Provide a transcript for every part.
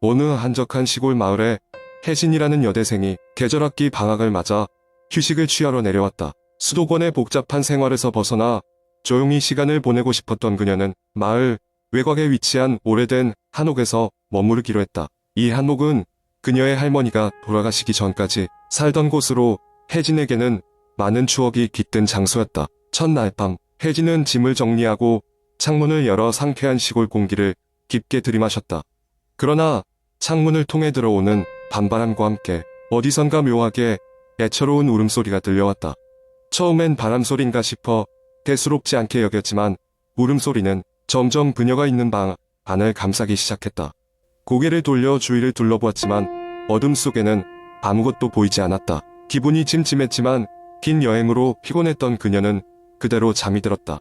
어느 한적한 시골 마을에 혜진이라는 여대생이 계절학기 방학을 맞아 휴식을 취하러 내려왔다. 수도권의 복잡한 생활에서 벗어나 조용히 시간을 보내고 싶었던 그녀는 마을 외곽에 위치한 오래된 한옥에서 머무르기로 했다. 이 한옥은 그녀의 할머니가 돌아가시기 전까지 살던 곳으로 혜진에게는 많은 추억이 깃든 장소였다. 첫날 밤, 혜진은 짐을 정리하고 창문을 열어 상쾌한 시골 공기를 깊게 들이마셨다. 그러나 창문을 통해 들어오는 밤바람과 함께 어디선가 묘하게 애처로운 울음소리가 들려왔다. 처음엔 바람소리인가 싶어 대수롭지 않게 여겼지만 울음소리는 점점 그녀가 있는 방 안을 감싸기 시작했다. 고개를 돌려 주위를 둘러보았지만 어둠 속에는 아무것도 보이지 않았다. 기분이 찜찜했지만 긴 여행으로 피곤했던 그녀는 그대로 잠이 들었다.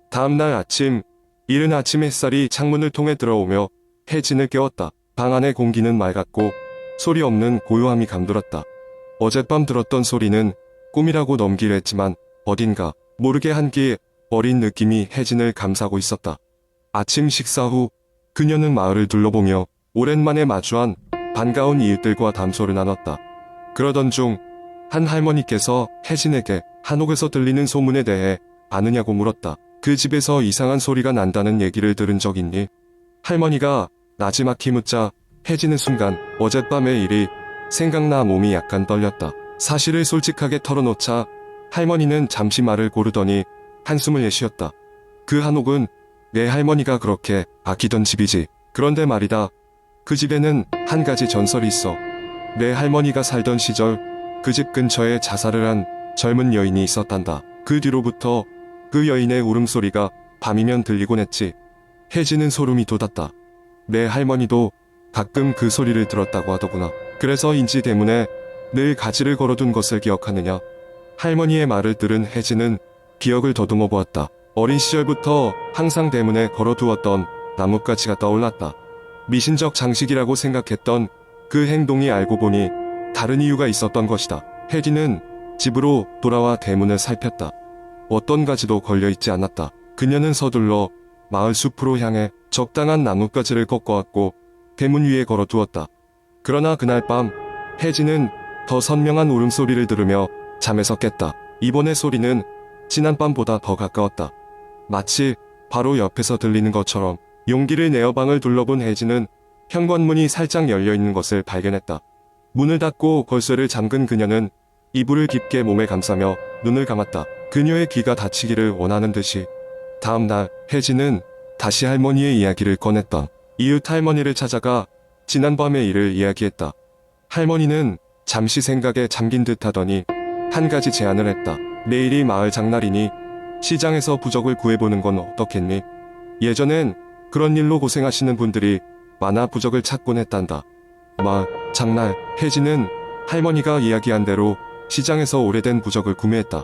다음날 아침, 이른 아침 햇살이 창문을 통해 들어오며 혜진을 깨웠다. 방 안의 공기는 맑았고 소리 없는 고요함이 감돌았다. 어젯밤 들었던 소리는 꿈이라고 넘기려 했지만 어딘가 모르게 한기 어린 느낌이 혜진을 감싸고 있었다. 아침 식사 후 그녀는 마을을 둘러보며 오랜만에 마주한 반가운 이웃들과 담소를 나눴다. 그러던 중 한 할머니께서 혜진에게 한옥에서 들리는 소문에 대해 아느냐고 물었다. 그 집에서 이상한 소리가 난다는 얘기를 들은 적 있니? 할머니가 나지막히 묻자 혜진은 순간 어젯밤의 일이 생각나 몸이 약간 떨렸다. 사실을 솔직하게 털어놓자 할머니는 잠시 말을 고르더니 한숨을 내쉬었다. 그 한옥은 내 할머니가 그렇게 아끼던 집이지. 그런데 말이다. 그 집에는 한 가지 전설이 있어. 내 할머니가 살던 시절 그 집 근처에 자살을 한 젊은 여인이 있었단다. 그 뒤로부터 그 여인의 울음소리가 밤이면 들리곤 했지. 혜진은 소름이 돋았다. 내 할머니도 가끔 그 소리를 들었다고 하더구나. 그래서 인지 때문에 늘 가지를 걸어둔 것을 기억하느냐. 할머니의 말을 들은 혜진은 기억을 더듬어 보았다. 어린 시절부터 항상 대문에 걸어두었던 나뭇가지가 떠올랐다. 미신적 장식이라고 생각했던 그 행동이 알고 보니 다른 이유가 있었던 것이다. 혜진은 집으로 돌아와 대문을 살폈다. 어떤 가지도 걸려있지 않았다. 그녀는 서둘러 마을 숲으로 향해 적당한 나뭇가지를 꺾어왔고 대문 위에 걸어두었다. 그러나 그날 밤 혜진은 더 선명한 울음소리를 들으며 잠에서 깼다. 이번의 소리는 지난밤보다 더 가까웠다. 마치 바로 옆에서 들리는 것처럼. 용기를 내어 방을 둘러본 혜진은 현관문이 살짝 열려있는 것을 발견했다. 문을 닫고 걸쇠를 잠근 그녀는 이불을 깊게 몸에 감싸며 눈을 감았다. 그녀의 귀가 닫히기를 원하는 듯이. 다음날 혜진은 다시 할머니의 이야기를 꺼냈다. 이웃 할머니를 찾아가 지난밤의 일을 이야기했다. 할머니는 잠시 생각에 잠긴 듯 하더니 한 가지 제안을 했다. 내일이 마을 장날이니 시장에서 부적을 구해보는 건 어떻겠니? 예전엔 그런 일로 고생하시는 분들이 많아 부적을 찾곤 했단다. 장날, 혜진은 할머니가 이야기한 대로 시장에서 오래된 부적을 구매했다.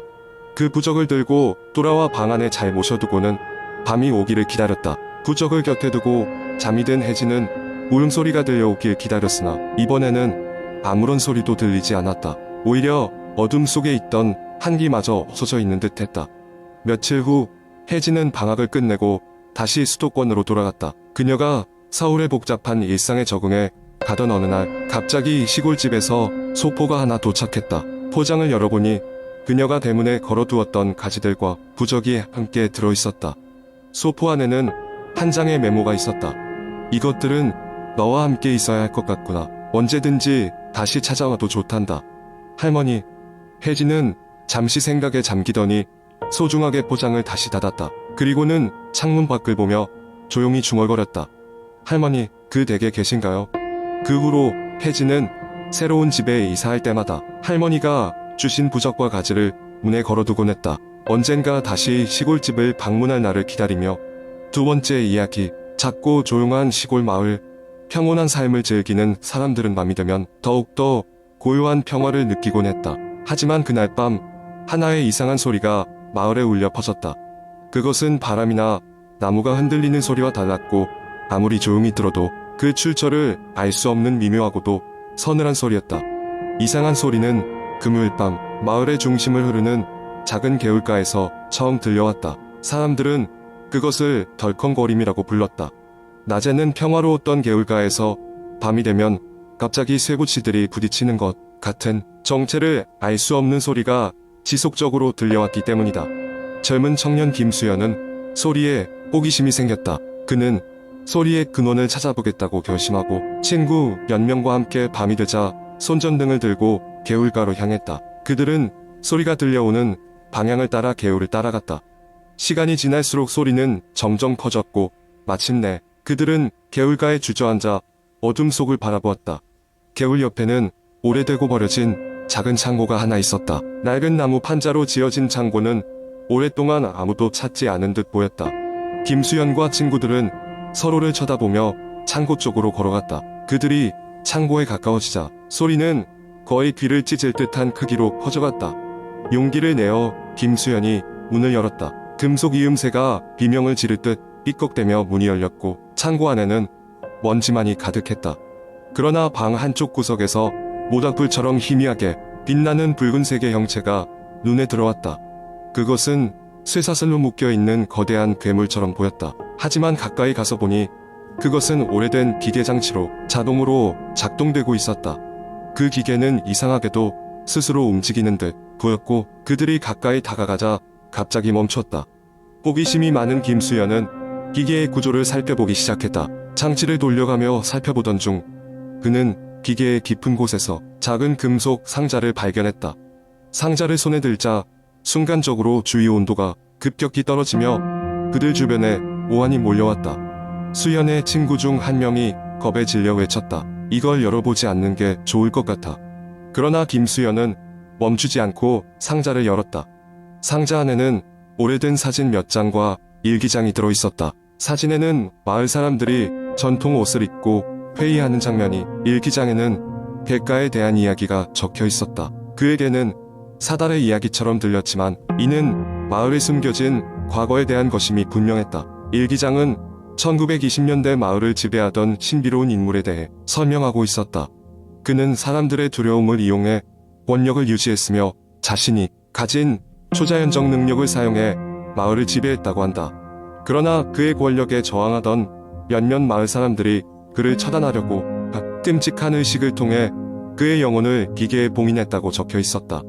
그 부적을 들고 돌아와 방 안에 잘 모셔두고는 밤이 오기를 기다렸다. 부적을 곁에 두고 잠이 든 혜진은 울음소리가 들려오길 기다렸으나 이번에는 아무런 소리도 들리지 않았다. 오히려 어둠 속에 있던 한기마저 없어져 있는 듯 했다. 며칠 후 혜진은 방학을 끝내고 다시 수도권으로 돌아갔다. 그녀가 서울의 복잡한 일상에 적응해 가던 어느 날 갑자기 시골집에서 소포가 하나 도착했다. 포장을 열어보니 그녀가 대문에 걸어두었던 가지들과 부적이 함께 들어있었다. 소포 안에는 한 장의 메모가 있었다. 이것들은 너와 함께 있어야 할 것 같구나. 언제든지 다시 찾아와도 좋단다. 할머니. 혜진은 잠시 생각에 잠기더니 소중하게 포장을 다시 닫았다. 그리고는 창문 밖을 보며 조용히 중얼거렸다. 할머니, 그 댁에 계신가요? 그 후로 혜진은 새로운 집에 이사할 때마다 할머니가 주신 부적과 가지를 문에 걸어두곤 했다. 언젠가 다시 시골집을 방문할 날을 기다리며. 두 번째 이야기. 작고 조용한 시골 마을. 평온한 삶을 즐기는 사람들은 밤이 되면 더욱더 고요한 평화를 느끼곤 했다. 하지만 그날 밤 하나의 이상한 소리가 마을에 울려 퍼졌다. 그것은 바람이나 나무가 흔들리는 소리와 달랐고 아무리 조용히 들어도 그 출처를 알 수 없는 미묘하고도 서늘한 소리였다. 이상한 소리는 금요일 밤 마을의 중심을 흐르는 작은 개울가에서 처음 들려왔다. 사람들은 그것을 덜컹거림이라고 불렀다. 낮에는 평화로웠던 개울가에서 밤이 되면 갑자기 쇠고치들이 부딪히는 것 같은 정체를 알 수 없는 소리가 지속적으로 들려왔기 때문이다. 젊은 청년 김수연은 소리에 호기심이 생겼다. 그는 소리의 근원을 찾아보겠다고 결심하고 친구 몇 명과 함께 밤이 되자 손전등을 들고 개울가로 향했다. 그들은 소리가 들려오는 방향을 따라 개울을 따라갔다. 시간이 지날수록 소리는 점점 커졌고 마침내 그들은 개울가에 주저앉아 어둠 속을 바라보았다. 개울 옆에는 오래되고 버려진 작은 창고가 하나 있었다. 낡은 나무 판자로 지어진 창고는 오랫동안 아무도 찾지 않은 듯 보였다. 김수연과 친구들은 서로를 쳐다보며 창고 쪽으로 걸어갔다. 그들이 창고에 가까워지자 소리는 거의 귀를 찢을 듯한 크기로 커져갔다. 용기를 내어 김수연이 문을 열었다. 금속 이음새가 비명을 지를 듯 삐걱대며 문이 열렸고 창고 안에는 먼지만이 가득했다. 그러나 방 한쪽 구석에서 모닥불처럼 희미하게 빛나는 붉은색의 형체가 눈에 들어왔다. 그것은 쇠사슬로 묶여있는 거대한 괴물처럼 보였다. 하지만 가까이 가서 보니 그것은 오래된 기계장치로 자동으로 작동되고 있었다. 그 기계는 이상하게도 스스로 움직이는 듯 보였고 그들이 가까이 다가가자 갑자기 멈췄다. 호기심이 많은 김수연은 기계의 구조를 살펴보기 시작했다. 장치를 돌려가며 살펴보던 중 그는 기계의 깊은 곳에서 작은 금속 상자를 발견했다. 상자를 손에 들자 순간적으로 주위 온도가 급격히 떨어지며 그들 주변에 오한이 몰려왔다. 수연의 친구 중 한 명이 겁에 질려 외쳤다. 이걸 열어보지 않는 게 좋을 것 같아. 그러나 김수연은 멈추지 않고 상자를 열었다. 상자 안에는 오래된 사진 몇 장과 일기장이 들어있었다. 사진에는 마을 사람들이 전통 옷을 입고 회의하는 장면이, 일기장에는 백가에 대한 이야기가 적혀 있었다. 그에게는 사달의 이야기처럼 들렸지만 이는 마을에 숨겨진 과거에 대한 것임이 분명했다. 일기장은 1920년대 마을을 지배하던 신비로운 인물에 대해 설명하고 있었다. 그는 사람들의 두려움을 이용해 권력을 유지했으며 자신이 가진 초자연적 능력을 사용해 마을을 지배했다고 한다. 그러나 그의 권력에 저항하던 몇몇 마을 사람들이 그를 처단하려고 끔찍한 의식을 통해 그의 영혼을 기계에 봉인했다고 적혀 있었다.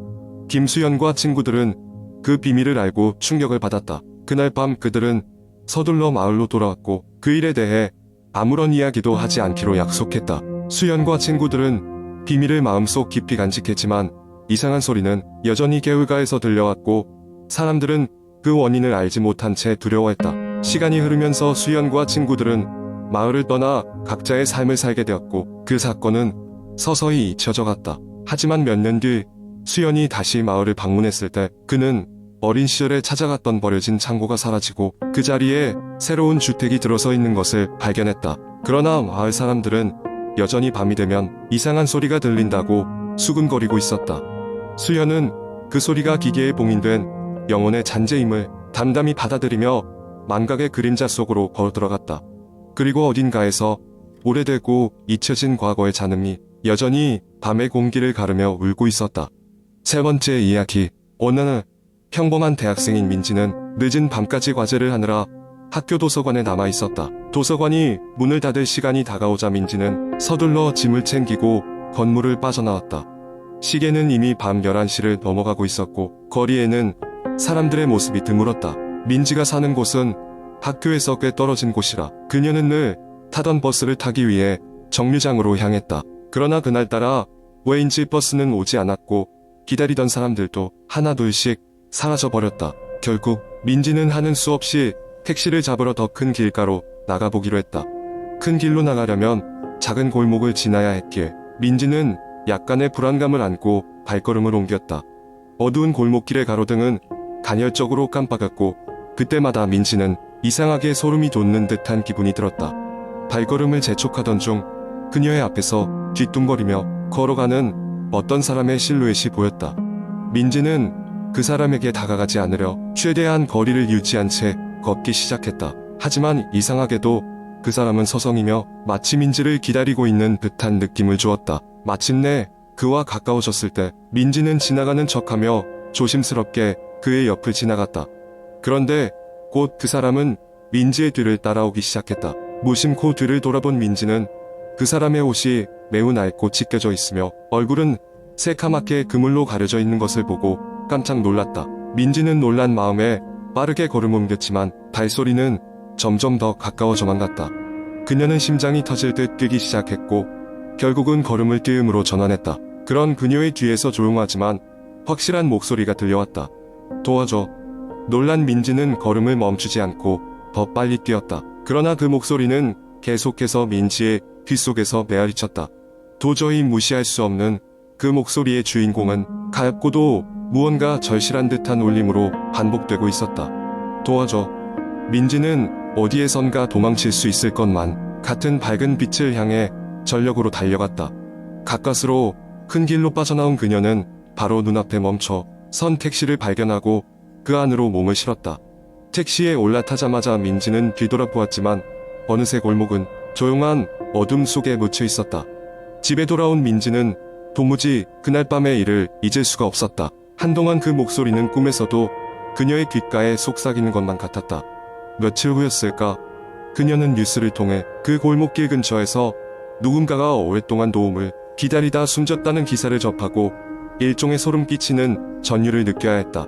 김수연과 친구들은 그 비밀을 알고 충격을 받았다. 그날 밤 그들은 서둘러 마을로 돌아왔고 그 일에 대해 아무런 이야기도 하지 않기로 약속했다. 수연과 친구들은 비밀을 마음속 깊이 간직했지만 이상한 소리는 여전히 개울가에서 들려왔고 사람들은 그 원인을 알지 못한 채 두려워했다. 시간이 흐르면서 수연과 친구들은 마을을 떠나 각자의 삶을 살게 되었고 그 사건은 서서히 잊혀져 갔다. 하지만 몇 년 뒤 수연이 다시 마을을 방문했을 때 그는 어린 시절에 찾아갔던 버려진 창고가 사라지고 그 자리에 새로운 주택이 들어서 있는 것을 발견했다. 그러나 마을 사람들은 여전히 밤이 되면 이상한 소리가 들린다고 수군거리고 있었다. 수연은 그 소리가 기계에 봉인된 영혼의 잔재임을 담담히 받아들이며 망각의 그림자 속으로 걸어들어갔다. 그리고 어딘가에서 오래되고 잊혀진 과거의 잔음이 여전히 밤의 공기를 가르며 울고 있었다. 세 번째 이야기. 어느 날 평범한 대학생인 민지는 늦은 밤까지 과제를 하느라 학교 도서관에 남아 있었다. 도서관이 문을 닫을 시간이 다가오자 민지는 서둘러 짐을 챙기고 건물을 빠져나왔다. 시계는 이미 밤 11시를 넘어가고 있었고 거리에는 사람들의 모습이 드물었다. 민지가 사는 곳은 학교에서 꽤 떨어진 곳이라 그녀는 늘 타던 버스를 타기 위해 정류장으로 향했다. 그러나 그날따라 왜인지 버스는 오지 않았고 기다리던 사람들도 하나둘씩 사라져버렸다. 결국 민지는 하는 수 없이 택시를 잡으러 더 큰 길가로 나가보기로 했다. 큰 길로 나가려면 작은 골목을 지나야 했기에 민지는 약간의 불안감을 안고 발걸음을 옮겼다. 어두운 골목길의 가로등은 간헐적으로 깜빡였고 그때마다 민지는 이상하게 소름이 돋는 듯한 기분이 들었다. 발걸음을 재촉하던 중 그녀의 앞에서 뒤뚱거리며 걸어가는 어떤 사람의 실루엣이 보였다. 민지는 그 사람에게 다가가지 않으려 최대한 거리를 유지한 채 걷기 시작했다. 하지만 이상하게도 그 사람은 서성이며 마치 민지를 기다리고 있는 듯한 느낌을 주었다. 마침내 그와 가까워졌을 때 민지는 지나가는 척하며 조심스럽게 그의 옆을 지나갔다. 그런데 곧 그 사람은 민지의 뒤를 따라오기 시작했다. 무심코 뒤를 돌아본 민지는 그 사람의 옷이 매우 낡고 찢겨져 있으며 얼굴은 새카맣게 그물로 가려져 있는 것을 보고 깜짝 놀랐다. 민지는 놀란 마음에 빠르게 걸음을 옮겼지만 발소리는 점점 더 가까워져만 갔다. 그녀는 심장이 터질 듯 뛰기 시작했고 결국은 걸음을 뛰음으로 전환했다. 그런 그녀의 뒤에서 조용하지만 확실한 목소리가 들려왔다. 도와줘. 놀란 민지는 걸음을 멈추지 않고 더 빨리 뛰었다. 그러나 그 목소리는 계속해서 민지의 귓속에서 메아리쳤다. 도저히 무시할 수 없는 그 목소리의 주인공은 가엾고도 무언가 절실한 듯한 울림으로 반복되고 있었다. 도와줘. 민지는 어디에선가 도망칠 수 있을 것만 같은 밝은 빛을 향해 전력으로 달려갔다. 가까스로 큰 길로 빠져나온 그녀는 바로 눈앞에 멈춰 선 택시를 발견하고 그 안으로 몸을 실었다. 택시에 올라타자마자 민지는 뒤돌아보았지만 어느새 골목은 조용한 어둠 속에 묻혀 있었다. 집에 돌아온 민지는 도무지 그날 밤의 일을 잊을 수가 없었다. 한동안 그 목소리는 꿈에서도 그녀의 귓가에 속삭이는 것만 같았다. 며칠 후였을까? 그녀는 뉴스를 통해 그 골목길 근처에서 누군가가 오랫동안 도움을 기다리다 숨졌다는 기사를 접하고 일종의 소름 끼치는 전율을 느껴야 했다.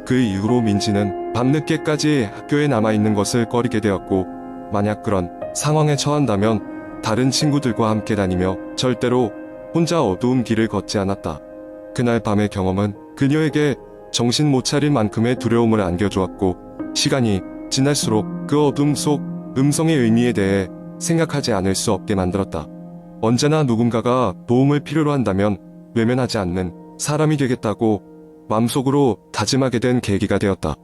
그 이후로 민지는 밤늦게까지 학교에 남아있는 것을 꺼리게 되었고 만약 그런 상황에 처한다면 다른 친구들과 함께 다니며 절대로 혼자 어두운 길을 걷지 않았다. 그날 밤의 경험은 그녀에게 정신 못 차릴 만큼의 두려움을 안겨주었고 시간이 지날수록 그 어둠 속 음성의 의미에 대해 생각하지 않을 수 없게 만들었다. 언제나 누군가가 도움을 필요로 한다면 외면하지 않는 사람이 되겠다고 마음속으로 다짐하게 된 계기가 되었다.